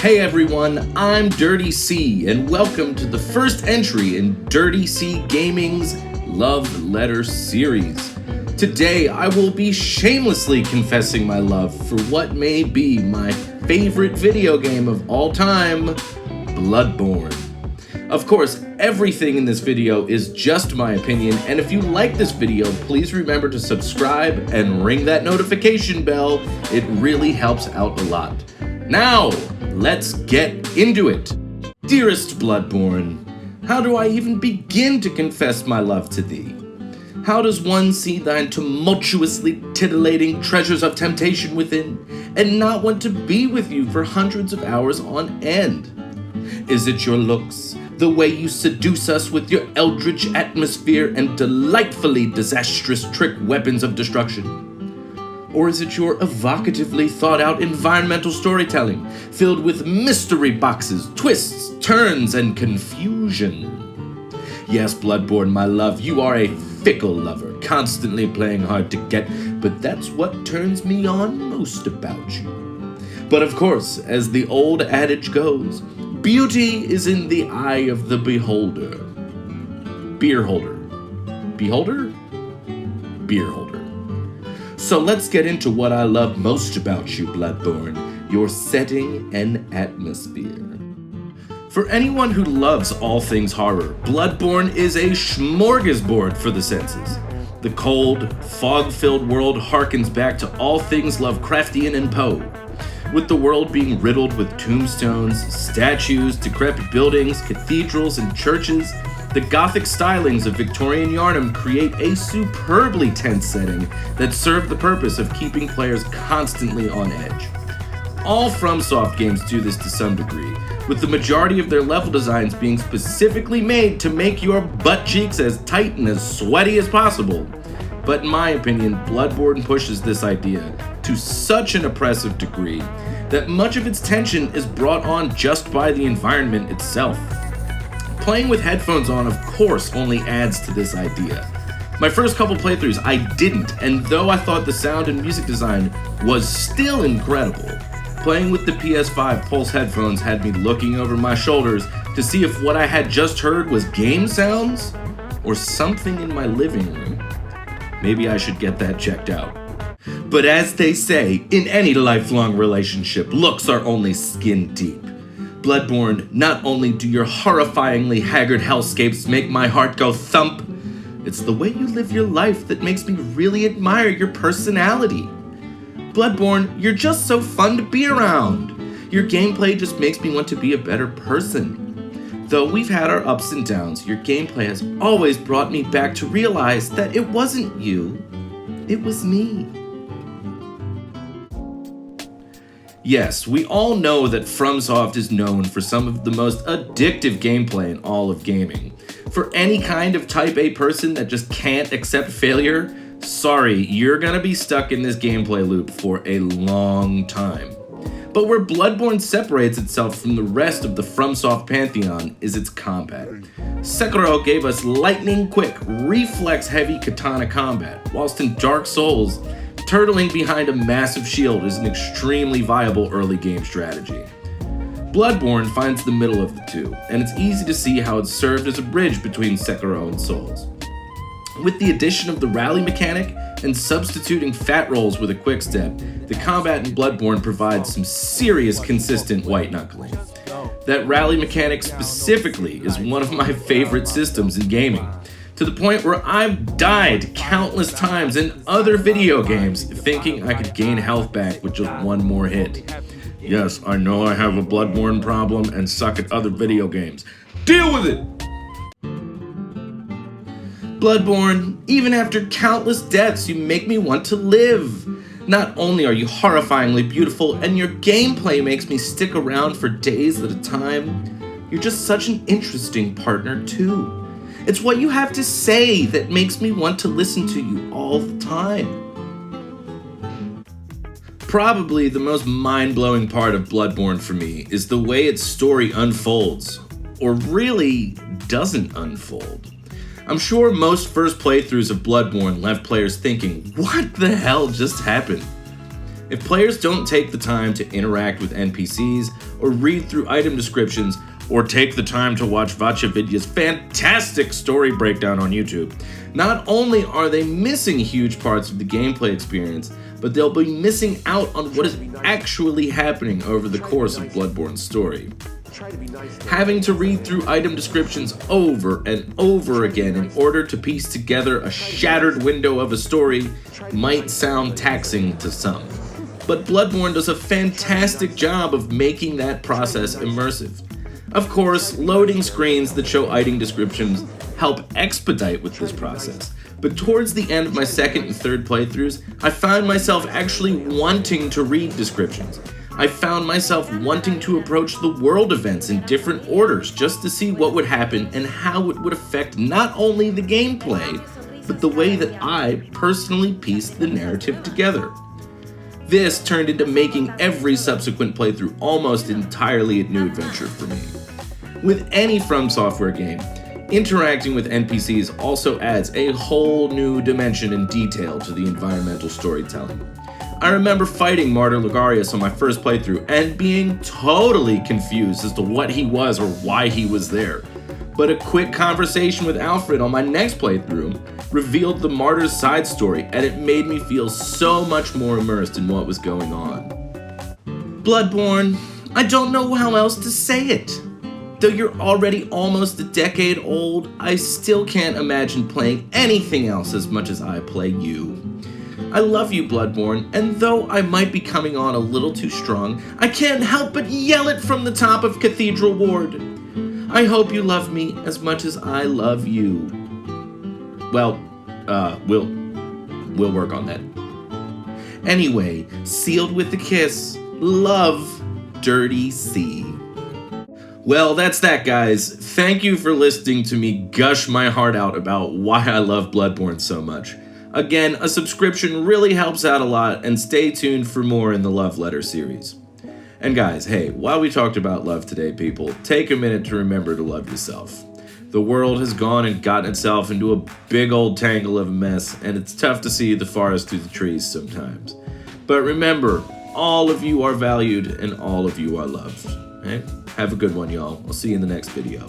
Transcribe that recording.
Hey everyone, I'm Dirty C, and welcome to the first entry in Dirty C Gaming's Love Letter series. Today I will be shamelessly confessing my love for what may be my favorite video game of all time, Bloodborne. Of course, everything in this video is just my opinion, and if you like this video, please remember to subscribe and ring that notification bell. It really helps out a lot. Now, let's get into it. Dearest Bloodborne, how do I even begin to confess my love to thee? How does one see thine tumultuously titillating treasures of temptation within, and not want to be with you for hundreds of hours on end? Is it your looks, the way you seduce us with your eldritch atmosphere and delightfully disastrous trick weapons of destruction? Or is it your evocatively thought-out environmental storytelling, filled with mystery boxes, twists, turns, and confusion? Yes, Bloodborne, my love, you are a fickle lover, constantly playing hard to get, but that's what turns me on most about you. But of course, as the old adage goes, beauty is in the eye of the beholder. Beer holder. Beholder? Beer holder. So let's get into what I love most about you, Bloodborne, your setting and atmosphere. For anyone who loves all things horror, Bloodborne is a smorgasbord for the senses. The cold, fog-filled world harkens back to all things Lovecraftian and Poe, with the world being riddled with tombstones, statues, decrepit buildings, cathedrals, and churches. The Gothic stylings of Victorian Yarnum create a superbly tense setting that serve the purpose of keeping players constantly on edge. All FromSoft games do this to some degree, with the majority of their level designs being specifically made to make your butt cheeks as tight and as sweaty as possible. But in my opinion, Bloodborne pushes this idea to such an oppressive degree that much of its tension is brought on just by the environment itself. Playing with headphones on, of course, only adds to this idea. My first couple playthroughs, I didn't, and though I thought the sound and music design was still incredible, playing with the PS5 Pulse headphones had me looking over my shoulders to see if what I had just heard was game sounds or something in my living room. Maybe I should get that checked out. But as they say, in any lifelong relationship, looks are only skin deep. Bloodborne, not only do your horrifyingly haggard hellscapes make my heart go thump, it's the way you live your life that makes me really admire your personality. Bloodborne, you're just so fun to be around. Your gameplay just makes me want to be a better person. Though we've had our ups and downs, your gameplay has always brought me back to realize that it wasn't you, it was me. Yes, we all know that FromSoft is known for some of the most addictive gameplay in all of gaming. For any kind of Type A person that just can't accept failure, sorry, you're gonna be stuck in this gameplay loop for a long time. But where Bloodborne separates itself from the rest of the FromSoft pantheon is its combat. Sekiro gave us lightning-quick, reflex-heavy katana combat, whilst in Dark Souls, turtling behind a massive shield is an extremely viable early game strategy. Bloodborne finds the middle of the two, and it's easy to see how it's served as a bridge between Sekiro and Souls. With the addition of the rally mechanic and substituting fat rolls with a quick step, the combat in Bloodborne provides some serious consistent white knuckling. That rally mechanic specifically is one of my favorite systems in gaming, to the point where I've died countless times in other video games thinking I could gain health back with just one more hit. Yes, I know I have a Bloodborne problem and suck at other video games. Deal with it! Bloodborne, even after countless deaths, you make me want to live. Not only are you horrifyingly beautiful, and your gameplay makes me stick around for days at a time, you're just such an interesting partner too. It's what you have to say that makes me want to listen to you all the time. Probably the most mind-blowing part of Bloodborne for me is the way its story unfolds, or really doesn't unfold. I'm sure most first playthroughs of Bloodborne left players thinking, what the hell just happened? If players don't take the time to interact with NPCs, or read through item descriptions, or take the time to watch Vachavidya's fantastic story breakdown on YouTube, not only are they missing huge parts of the gameplay experience, but they'll be missing out on what is actually happening over the course of Bloodborne's story. Having to read through item descriptions over and over again in order to piece together a shattered window of a story might sound taxing to some. But Bloodborne does a fantastic job of making that process immersive. Of course, loading screens that show item descriptions help expedite with this process, but towards the end of my second and third playthroughs, I found myself actually wanting to read descriptions. I found myself wanting to approach the world events in different orders just to see what would happen and how it would affect not only the gameplay, but the way that I personally pieced the narrative together. This turned into making every subsequent playthrough almost entirely a new adventure for me. With any From Software game, interacting with NPCs also adds a whole new dimension and detail to the environmental storytelling. I remember fighting Martyr Ligarius on my first playthrough and being totally confused as to what he was or why he was there. But a quick conversation with Alfred on my next playthrough revealed the Martyr's side story, and it made me feel so much more immersed in what was going on. Bloodborne, I don't know how else to say it. Though you're already almost a decade old, I still can't imagine playing anything else as much as I play you. I love you, Bloodborne, and though I might be coming on a little too strong, I can't help but yell it from the top of Cathedral Ward. I hope you love me as much as I love you. Well, we'll work on that. Anyway, sealed with a kiss, love, Dirty C. Well, that's that, guys. Thank you for listening to me gush my heart out about why I love Bloodborne so much. Again, a subscription really helps out a lot, and stay tuned for more in the Love Letter series. And guys, hey, while we talked about love today, people, take a minute to remember to love yourself. The world has gone and gotten itself into a big old tangle of a mess, and it's tough to see the forest through the trees sometimes. But remember, all of you are valued and all of you are loved. Okay? Have a good one, y'all. I'll see you in the next video.